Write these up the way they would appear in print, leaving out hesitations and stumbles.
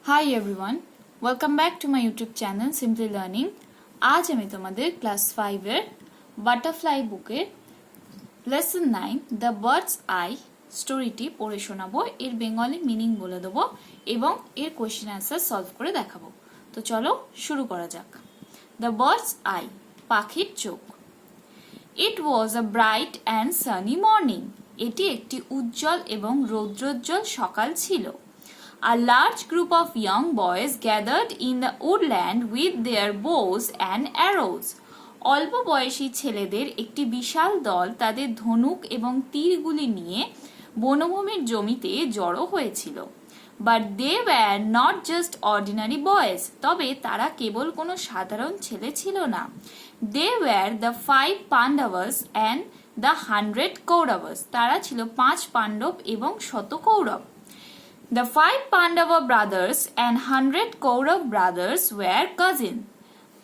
Hi everyone, welcome back to my YouTube channel Simply Learning. আজ আমি তোমাদের class 5 এর বাটারফ্লাই বুকের লেসন 9 দ্য বার্ডস আই স্টোরিটি পড়ে শোনাবো, এর বেঙ্গলি মিনিং বলে দেবো এবং এর কোয়েশ্চেন অ্যান্সার সলভ করে দেখাবো। তো চলো শুরু করা যাক। দ্য বার্ডস আই, পাখির চোখ। It was a bright and sunny morning, এটি একটি উজ্জ্বল এবং রৌদ্রোজ্জ্বল সকাল ছিল। A large group of young boys gathered in the woodland with their bows and arrows. অল্প বয়সী ছেলেদের একটি বিশাল দল তাদের ধনুক এবং তীরগুলি নিয়ে বনভূমির জমিতে জড়ো হয়েছিল। But they were not just ordinary boys. তবে তারা কেবল কোনো সাধারণ ছেলে ছিল না। They were the 5 Pandavas and the 100 Kauravas. তারা ছিল 5 পাণ্ডব এবং 100 Kaurava. The 5 Pandava brothers and 100 Kaurav brothers were cousins.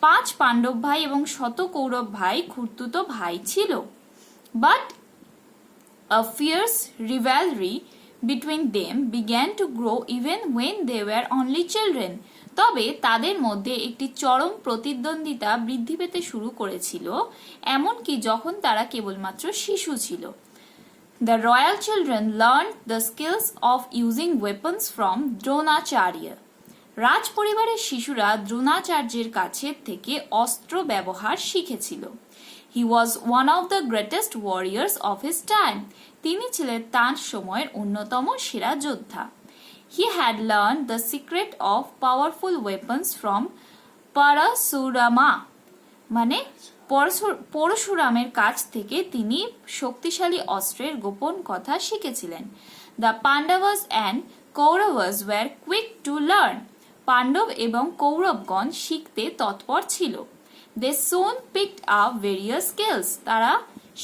5 Pandava ভাই এবং 100 কৌরব ভাই খুড়তুতো ভাই ছিল। But a fierce rivalry between them began to grow even when they were only children. তবে তাদের মধ্যে একটি চরম প্রতিদ্বন্দ্বিতা বৃদ্ধি পেতে শুরু করেছিল, এমনকি যখন তারা কেবলমাত্র শিশু ছিল। The royal children learned the skills of using weapons from Dronacharya. রাজ পরিবারের শিশুরা দ্রোণাচার্যের কাছে থেকে অস্ত্র ব্যবহার শিখেছিল। He was one of the greatest warriors of his time. তিনি ছিলেন তার সময়ের অন্যতম সেরা যোদ্ধা। He had learned the secret of powerful weapons from Parasurama. মানে পরশুরামের কাছ থেকে তিনি শক্তিশালী অস্ত্রের গোপন কথা শিখেছিলেন। The Pandavas and Kauravas were quick to learn. Pandava এবং কৌরবগণ শিখতে তৎপর ছিল। They soon picked up various skills. তারা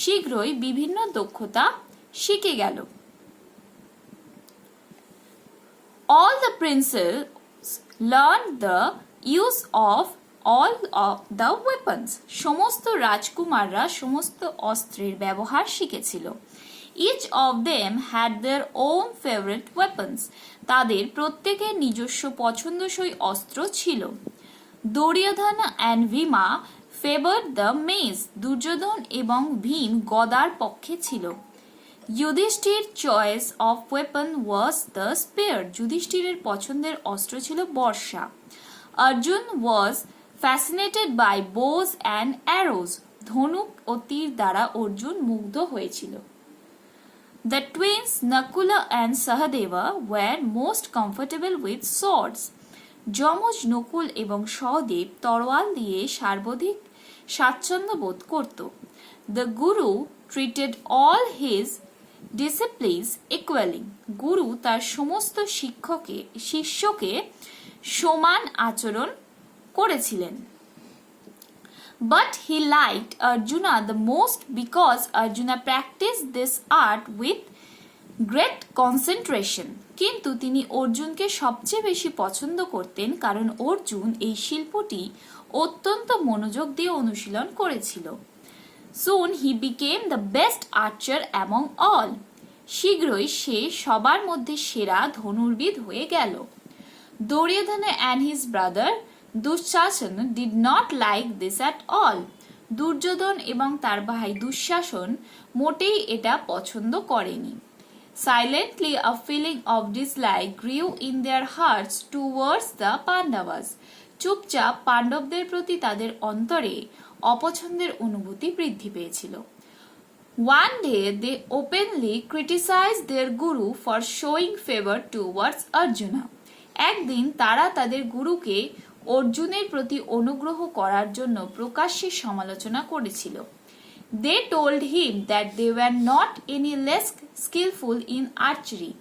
শীঘ্রই বিভিন্ন দক্ষতা শিখে গেল। All the princes learn the use of all of the weapons. সমস্ত রাজকুমাররা সমস্ত অস্ত্রের ব্যবহার শিখেছিল। Each of them had their own favorite weapons. তাদের প্রত্যেকের নিজস্ব পছন্দসই অস্ত্র ছিল। Duryodhan and Bhima favored the mace. Duryodhan এবং ভীম গদার পক্ষে ছিল। Yudhishthir choice of weapon was the spear. যুধিষ্ঠিরের পছন্দের অস্ত্র ছিল বর্ষা। Arjun was fascinated by bows and arrows. ধনুক ও তীর দ্বারা অর্জুন মুগ্ধ হয়েছিল। The twins Nakula and Sahadeva were most comfortable with swords. যমজ নকুল এবং সহদেব তরোয়াল দিয়ে সর্বাধিক স্বাচ্ছন্দ্য বোধ করত। The Guru treated all his disciples equally. গুরু তার সমস্ত শিষ্যকে সমান আচরণ করেছিলেন। But he liked Arjuna the most because Arjuna practiced this art with great concentration. কিন্তু তিনি অর্জুনকে সবচেয়ে বেশি পছন্দ করতেন কারণ অর্জুন এই শিল্পটি অত্যন্ত মনোযোগ দিয়ে অনুশীলন করেছিল। Soon he became the best archer among all. শীঘ্রই সে সবার মধ্যে সেরা ধনুর্বিদ হয়ে গেল। Duryodhana and his brother Dushasana did not like this at all. Duryodhan এবং তার ভাই দুঃশাসন মোটেই এটা পছন্দ করেনি। Silently a feeling of dislike grew in their hearts towards the Pandavas. চুপচাপ পাণ্ডবদের প্রতি তাদের অন্তরে অপছন্দের অনুভূতি বৃদ্ধি পেয়েছিল। One day they openly criticized their guru for showing favor towards Arjuna. একদিন তারা তাদের গুরুকে অর্জুনের প্রতি অনুগ্রহ করার জন্য প্রকাশ্যে সমালোচনা করেছিল। They told him that they were not any less skillful in archery.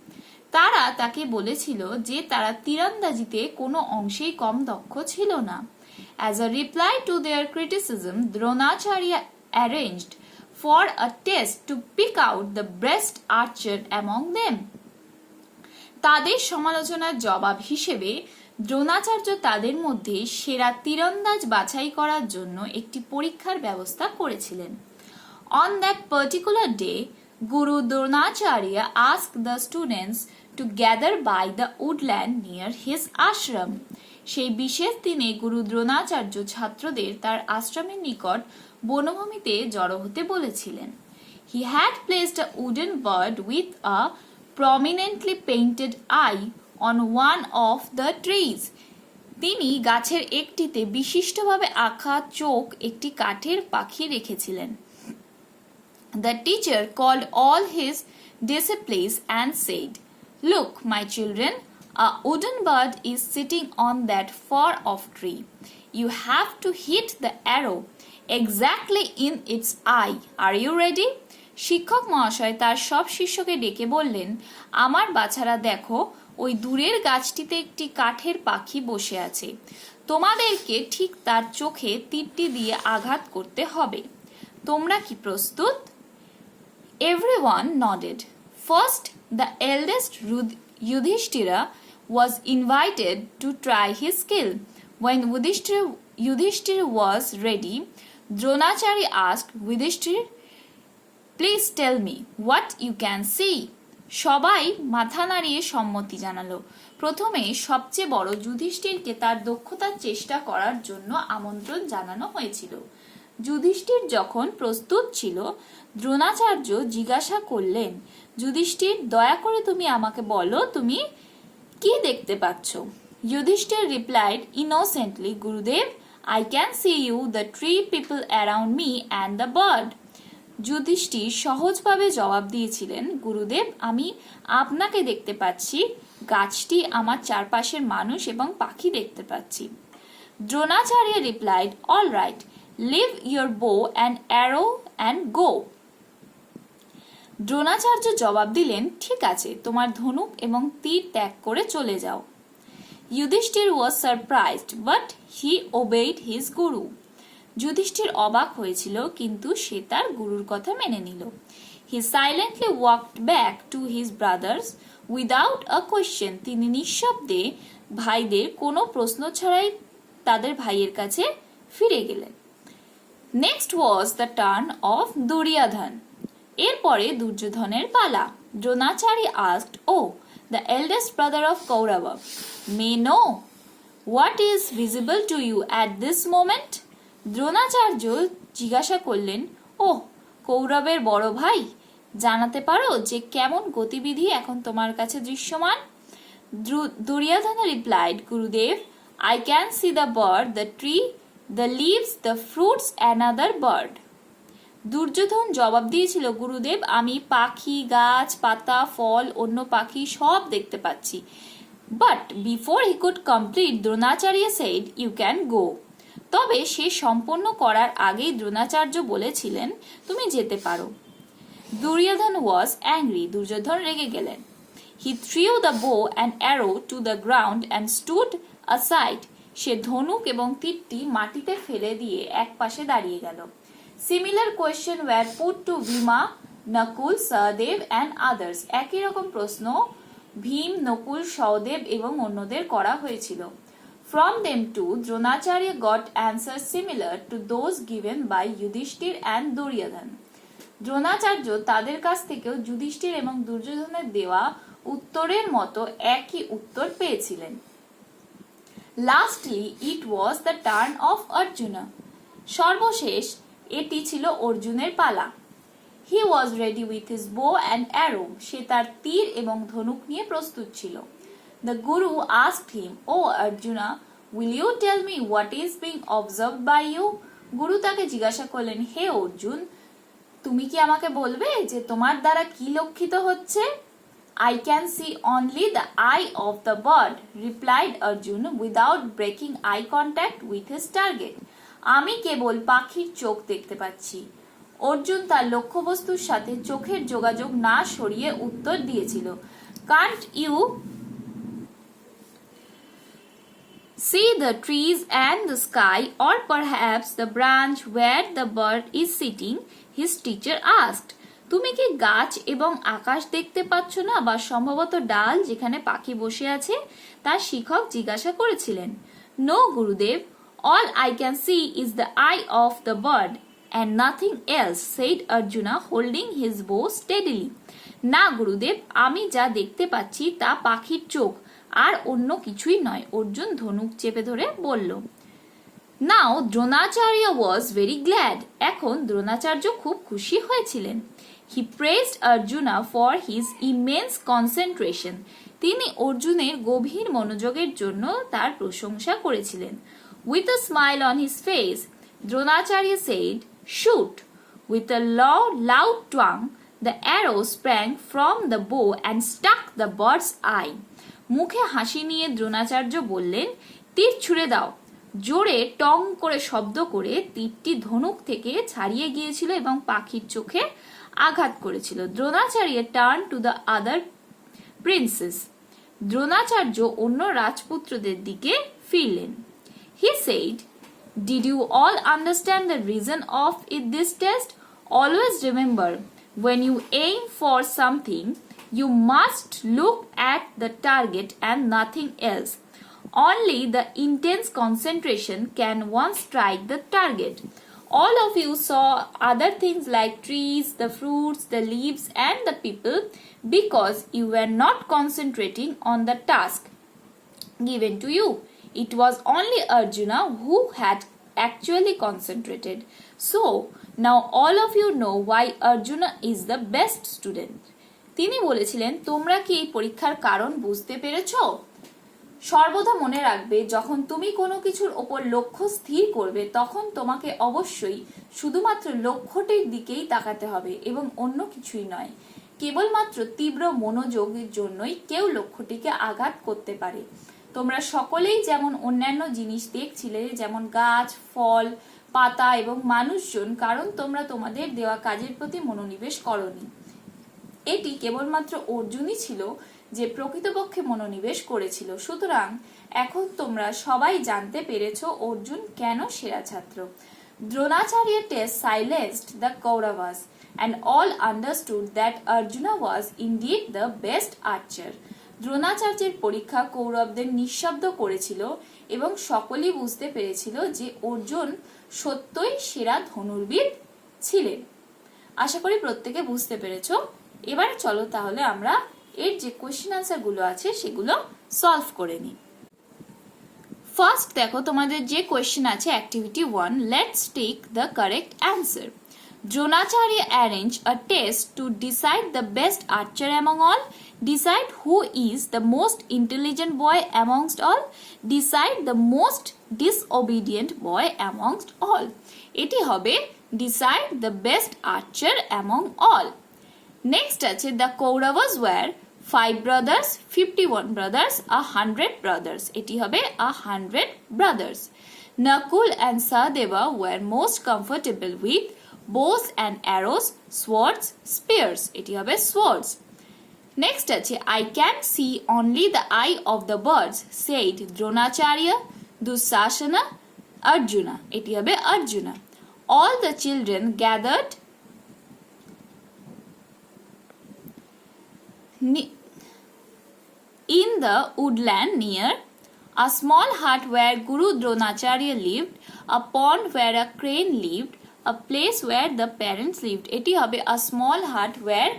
তারা তাকে বলেছিল যে তারা তীরন্দাজিতে কোনো অংশেই কম দক্ষ ছিল না। As a reply to their criticism, Dronacharya arranged for a test to pick out the best archer among them. তাদের সমালোচনার জবাব হিসেবে দ্রোণাচার্য তাদের মধ্যে সেরা তীরন্দাজ বাছাই করার জন্য একটি পরীক্ষার ব্যবস্থা করেছিলেন। On that particular day, Guru Dronacharya asked the students to gather by the woodland near his ashram. সেই বিশেষ দিনে গুরু দ্রোণাচার্য ছাত্রদের তার আশ্রমের নিকট বনভূমিতে জড়ো হতে বলেছিলেন। He had placed a wooden bird with a prominently painted eye on one of the trees. তিনি গাছের একটিতে বিশিষ্টভাবে আঁকা চোখ একটি কাঠের পাখি রেখেছিলেন। The teacher called all his disciples and said, "Look, my children, a wooden bird is sitting on that far off tree. You have to hit the arrow exactly in its eye. Are you ready?" শিক্ষক মহাশয় তার সব শিষ্যকে ডেকে বললেন, আমার বাছারা দেখো, ওই দূরের গাছটিতে একটি কাঠের পাখি বসে আছে। তোমাদেরকে ঠিক তার চোখে তীরটি দিয়ে আঘাত করতে হবে। তোমরা কি প্রস্তুত? Everyone nodded. First, the eldest Yudhishthira was invited to try his skill. When Yudhishthira was ready, Dronacharya asked Yudhishthira, "Please tell me what you can see." সবাই মাথা নাড়িয়ে সম্মতি জানালো। প্রথমে সবচেয়ে বড় যুধিষ্ঠিরকে তার দক্ষতার চেষ্টা করার জন্য আমন্ত্রণ জানানো হয়েছিল। যুধিষ্ঠির যখন প্রস্তুত ছিল, দ্রোণাচার্য জিজ্ঞাসা করলেন, যুধিষ্ঠির, দয়া করে তুমি আমাকে বলো তুমি কি দেখতে পাচ্ছ? Yudhishthir replied innocently, "Gurudev, I can see you, the tree, people around me and the bird." Yudhishthir সহজভাবে জবাব দিয়েছিলেন, গুরুদেব, আমি আপনাকে দেখতে পাচ্ছি, গাছটি, আমার চারপাশের মানুষ এবং পাখি দেখতে পাচ্ছি। Dronacharya replied, "All right, leave your bow and arrow and go." Dronacharya জবাব দিলেন, ঠিক আছে, তোমার ধনুক এবং তীর ত্যাগ করে চলে যাও। Yudhishthir was surprised, but he obeyed his guru. Yudhishthir অবাক হয়েছিল, কিন্তু সে তার গুরুর কথা মেনে নিল। He silently walked back to his brothers without a question. তিনি নিঃশব্দে ভাইদের কোনো প্রশ্ন ছাড়াই তাদের ভাইয়ের কাছে ফিরে গেলেন। Next was the turn of Duryodhan. এরপরে দুর্যোধনের পালা। Dronacharya asked, "Oh, the eldest brother of Kaurava, may know what is visible to you at this moment?" Dronacharya জিজ্ঞাসা করলেন, "ওহ, কৌরবের বড় ভাই, জানাতে পারো যে কেমন গতিবিধি এখন তোমার কাছে দৃশ্যমান?" Duryodhan replied, "Gurudev, I can see the bird, the tree, the leaves, the fruits, another bird." Duryodhan জবাব দিয়েছিল, গুরুদেব, আমি পাখি, গাছ, পাতা, ফল, অন্য পাখি সব দেখতে পাচ্ছি। But before he could complete, Dronacharya said, "You can go." তবে সে সম্পন্ন করার আগেই দ্রোণাচার্য বলেছিলেন, তুমি যেতে পারো। Duryodhan was angry. দুর্যোধন রেগে গেলেন। He threw the bow and arrow to the ground and stood aside. সে ধনুক এবং তীরটি মাটিতে ফেলে দিয়ে এক পাশে দাঁড়িয়ে গেল। Similar question were put to Bhima, Nakul, Sahadev and others. একই রকম প্রশ্ন ভীম, নকুল, সহদেব এবং অন্যদের করা হয়েছিল। From them too, Dronacharya got answers similar to those given by Yudhishthir and Duryodhan. Dronacharya তাদের কাছ থেকেও যুধিষ্ঠির এবং দুর্যোধনের দেওয়া উত্তরের মতো একই উত্তর পেয়েছিলেন। Lastly, it was the turn of Arjuna. সর্বশেষ এটি ছিল অর্জুনের পালা। He was ready with his bow and arrow. সে তার তীর এবং ধনুক নিয়ে প্রস্তুত ছিল। The Guru asked him, "Oh Arjuna, will you tell me what is being observed by you?" গুরু তাকে জিজ্ঞাসা করলেন, হে অর্জুন, তুমি কি আমাকে বলবে যে তোমার দ্বারা কি লক্ষিত হচ্ছে? I can see only the eye of the bird, replied Arjun without breaking eye contact with his target. আমি কেবল পাখির চোখ দেখতে পাচ্ছি। অর্জুন তার লক্ষ্যবস্তুর সাথে চোখের যোগাযোগ না সরিয়ে উত্তর দিয়েছিল, Can't you see the trees and the sky, or perhaps the branch where the bird is sitting? His teacher asked. তুমি কি গাছ এবং আকাশ দেখতে পাচ্ছ না, বা সম্ভবত ডাল যেখানে পাখি বসে আছে? তার শিক্ষক জিজ্ঞাসা করেছিলেন। No, Gurudev, all I can see is the eye of the bird and nothing else, said Arjuna, holding his bow steadily. না গুরুদেব, আমি যা দেখতে পাচ্ছি তা পাখির চোখ, আর অন্য কিছুই নয়, অর্জুন ধনুক চেপে ধরে বলল। Now Dronacharya was very glad, এখন দ্রোণাচার্য খুব খুশি হয়েছিলেন। He praised Arjuna for his immense concentration, তিনি অর্জুনের গভীর মনোযোগের জন্য তার প্রশংসা করেছিলেন। With a smile on his face, Dronacharya said, shoot. With a loud twang, the arrow sprang from the bow and struck the bird's eye. মুখে হাসি নিয়ে দ্রোণাচার্য বললেন, তীর ছুঁড়ে দাও। জোরে টং করে শব্দ করে তীরটি ধনুক থেকে ছাড়িয়ে গিয়েছিল এবং পাখির চোখে আঘাত করেছিল। Dronacharya turn to the other princes, Dronacharya অন্য রাজপুত্রদের দিকে ফিরলেন। He said, did you all understand the reason of this test? Always remember, when you aim for something, you must look at the target and nothing else. Only the intense concentration can once strike the target. All of you saw other things like trees, the fruits, the leaves, and the people because you were not concentrating on the task given to you. It was only Arjuna who had actually concentrated. So, now all of you know why Arjuna is the best student. তিনি বলেছিলেন, তোমরা কি এই পরীক্ষার কারণ বুঝতে পেরেছো? সর্বদা মনে রাখবে, যখন তুমি কোনো কিছুর ওপর লক্ষ্য স্থির করবে তখন তোমাকে অবশ্যই শুধুমাত্র লক্ষ্যটির দিকেই তাকাতে হবে এবং অন্য কিছুই নয়। কেবলমাত্র তীব্র মনোযোগের জন্যই কেউ লক্ষ্যটিকে আঘাত করতে পারে। তোমরা সকলেই যেমন অন্যান্য জিনিস দেখছিলে, যেমন গাছ, ফল, পাতা এবং মানুষজন, কারণ তোমরা তোমাদের দেওয়া কাজের প্রতি মনোনিবেশ করনি। এটি কেবলমাত্র অর্জুনই ছিল যে প্রকৃতপক্ষে মনোনিবেশ করেছিল। সুতরাং এখন তোমরা সবাই জানতে পেরেছো অর্জুন কেন সেরা ছাত্র। Dronacharya test silenced the Kauravas and all understood that Arjuna was indeed the best archer. দ্রোণাচার্যের পরীক্ষা কৌরবদের নিঃশব্দ করেছিল এবং সকলেই বুঝতে পেরেছিল যে অর্জুন সত্যই সেরা ধনুর্বিদ ছিলেন। আশা করি প্রত্যেকে বুঝতে পেরেছো। এবারে চলো তাহলে আমরা এর যে কোশ্চেন আনসার গুলো আছে সেগুলো সলভ করে নিই। ফার্স্ট দেখো তোমাদের যে কোশ্চেন আছে activity 1, let's take the correct answer. Dronacharya arrange a test to decide the best archer among all, decide who is the most intelligent boy amongst all, decide the most disobedient boy amongst all. এটি হবে decide the best archer among all. Next আছে the Kauravas were 5 brothers, 51 brothers, 100 brothers. এটি হবে 100 brothers. Nakul and Sahadeva were most comfortable with bows and arrows, swords, spears. এটি হবে swords. Next আছে I can see only the eye of the birds, said Dronacharya, Dussasana, Arjuna. এটি হবে Arjuna. All the children gathered in the woodland near a small hut where Guru Dronacharya lived, a pond where a crane lived, a place where the parents lived. এটি হবে a small hut where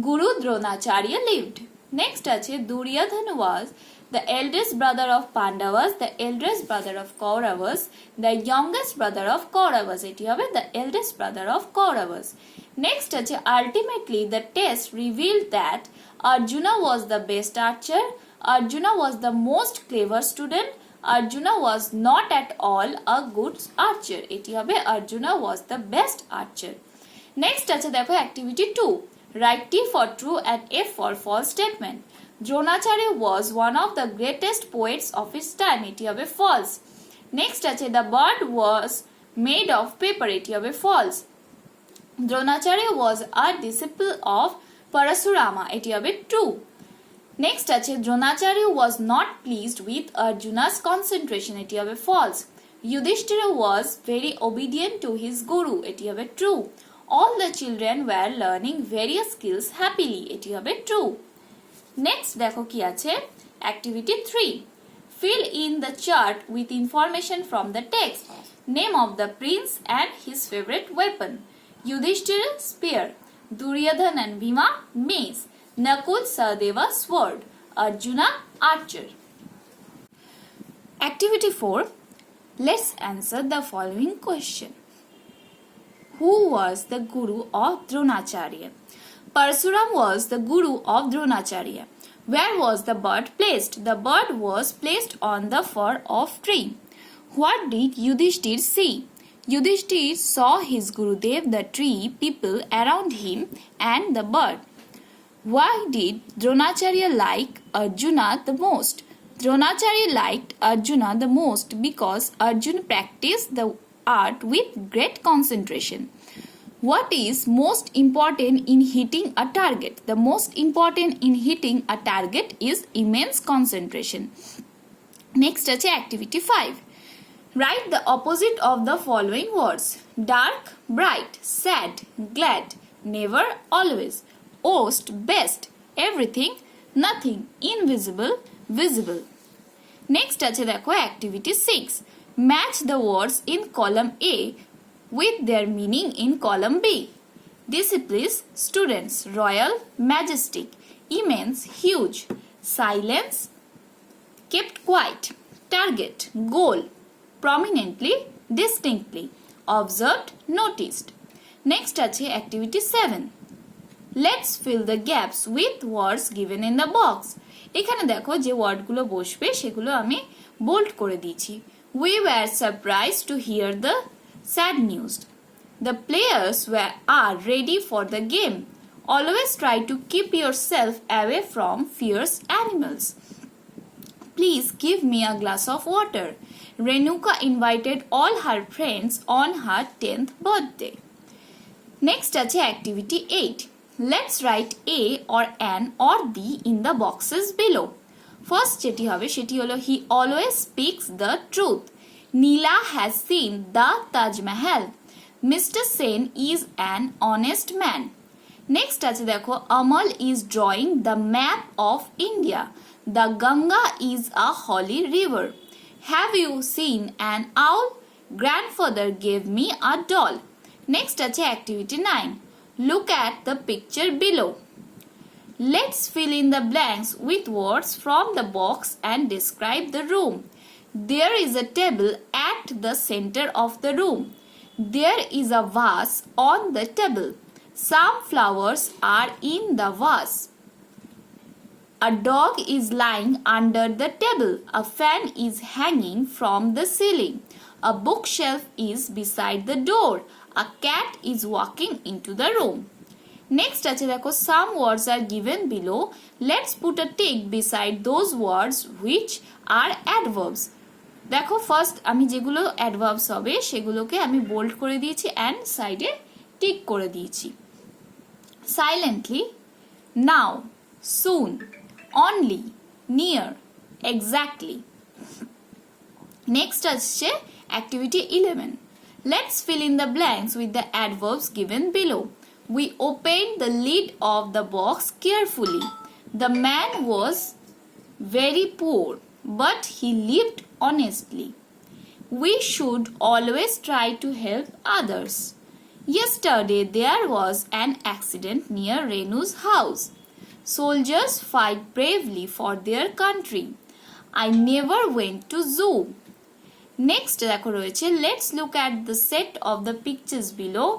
Guru Dronacharya lived. Next আছে Duryodhana was the eldest brother of Pandavas, the eldest brother of Kauravas, the youngest brother of Kauravas. এটি হবে the eldest brother of Kauravas. Next আছে ultimately the test revealed that Arjuna was the best archer, Arjuna was the most clever student, Arjuna was not at all a good archer. এটি হবে Arjuna was the best archer. Next আছে দেখো activity 2, write T for true and F for false statement. Dronacharya was one of the greatest poets of his time. এটি হবে false. Next আছে the bird was made of paper. এটি হবে false. Dronacharya was a disciple of Parasurama. এটি হবে true. Next আছে Dronacharya was not pleased with Arjuna's concentration. এটি হবে false. Yudhishthira was very obedient to his guru. এটি হবে true. All the children were learning various skills happily. এটি হবে true. Next দেখো কি আছে activity 3, fill in the chart with information from the text. Name of the prince and his favorite weapon. Yudhishthira, spear. Duryodhana and Bhima, mace. Nakul, Sahadeva, sword. Arjuna, archer. Activity 4. Let's answer the following question. Who was the guru of Dronacharya? Parsuram was the guru of Dronacharya. Where was the bird placed? The bird was placed on the fur of tree. What did Yudhishthir see? Yudhishthir saw his Gurudev, the tree, people around him, and the bird. Why did Dronacharya like Arjuna the most? Dronacharya liked Arjuna the most because Arjuna practiced the art with great concentration. What is most important in hitting a target? The most important in hitting a target is immense concentration. Next is activity 5. Write the opposite of the following words. Dark, bright, sad, glad, never, always, worst, best, everything, nothing, invisible, visible. Next আছে দেখো activity 6. Match the words in column A with their meaning in column B. Disciples, students, royal, majestic, immense, huge, silence, kept quiet, target, goal, prominently, distinctly, observed, noticed. Next আছে activity 7. Let's fill the gaps with words given in the box. এখানে দেখো যে ওয়ার্ডগুলো বসবে সেগুলো আমি bold করে দিয়েছি. We were surprised to hear the sad news. The players are ready for the game. Always try to keep yourself away from fierce animals. Please give me a glass of water. Renuka invited all her friends on her 10th birthday. Next আছে activity 8. Let's write a or an or the in the boxes below. First যেটি হবে সেটি হলো he always speaks the truth. Neela has seen the Taj Mahal. Mr. Sen is an honest man. Next আছে দেখো Amal is drawing the map of India. The Ganga is a holy river. Have you seen an owl? Grandfather gave me a doll. Next আছে activity 9. Look at the picture below. Let's fill in the blanks with words from the box and describe the room. There is a table at the center of the room. There is a vase on the table. Some flowers are in the vase. A dog is lying under the table. A fan is hanging from the ceiling. A bookshelf is beside the door. A cat is walking into the room. Next আছে দেখো some words are given below. Let's put a tick beside those words which are adverbs. দেখো first আমি যেগুলো adverbs হবে সেগুলোকে আমি bold করে দিয়েছি অ্যান্ড সাইডে টিক করে দিয়েছি. Silently, now, soon, only, near, exactly. Next আসছে activity 11. Let's fill in the blanks with the adverbs given below. We opened the lid of the box carefully. The man was very poor, but he lived honestly. We should always try to help others. Yesterday there was an accident near Renu's house. Soldiers fight bravely for their country. I never went to zoo. Next দেখো রয়েছে let's look at the set of the pictures below.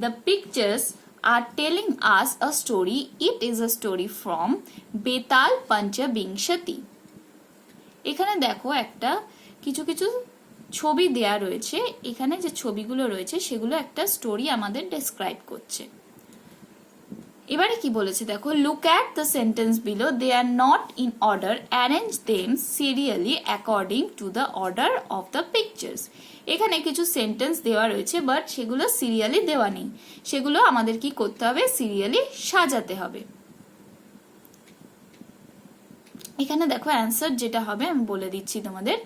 The pictures are telling us a story. It is a story from Betal Panchabingshati. এখানে দেখো একটা কিছু কিছু ছবি দেয়া রয়েছে. এখানে যে ছবিগুলো রয়েছে সেগুলো একটা স্টোরি আমাদের ডেসক্রাইব করছে. এবারে কি বলেছে দেখো look at the sentence below. They are not in order. Arrange them serially according to the order of the pictures. এখানে কিছু সেন্টেন্স দেওয়া রয়েছে বাট সেগুলো সিরিয়ালি দেওয়া নেই. সেগুলো আমাদের কি করতে হবে? সিরিয়ালি সাজাতে হবে. এখানে দেখো অ্যান্সার যেটা হবে আমি বলে দিচ্ছি তোমাদের.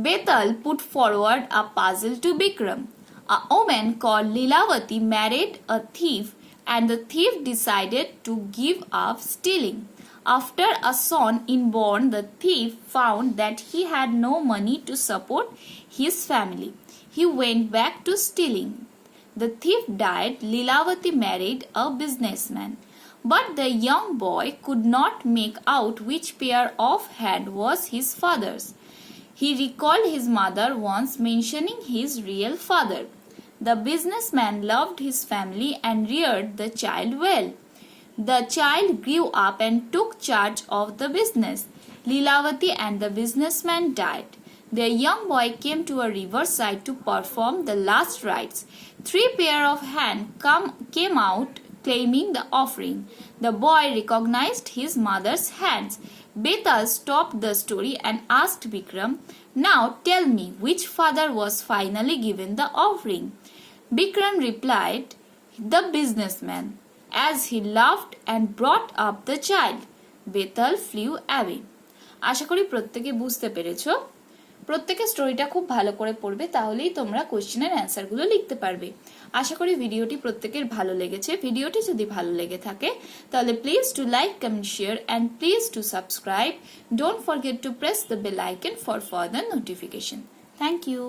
Betal put forward a puzzle to Bikram. A woman called Lilavati married a thief and the thief decided to give up stealing. After a son is born, the thief found that he had no money to support his family. He went back to stealing. the thief died, Lilavati married a businessman. But the young boy could not make out which pair of hand was his father's. He recalled his mother once mentioning his real father. The businessman loved his family and reared the child well. The child grew up and took charge of the business. Lilavati and the businessman died. The young boy came to a riverside to perform the last rites. 3 pair of hands came out claiming the offering. The boy recognized his mother's hands. Betal stopped the story and asked Bikram, "Now tell me, which father was finally given the offering?" Bikram replied, "The businessman, as he loved and brought up the child." Betal flew away. আশা করি প্রত্যেকে বুঝতে পেরেছো। প্রত্যেকে স্টোরিটা খুব ভালো করে পড়বে, তাহলেই তোমরা কোশ্চেনের অ্যান্সারগুলো লিখতে পারবে। আশা করি ভিডিওটি প্রত্যেকের ভালো লেগেছে। ভিডিওটি যদি ভালো লেগে থাকে তাহলে please to like, comment, share and please to subscribe. Don't forget to press the bell icon for further notification. Thank you.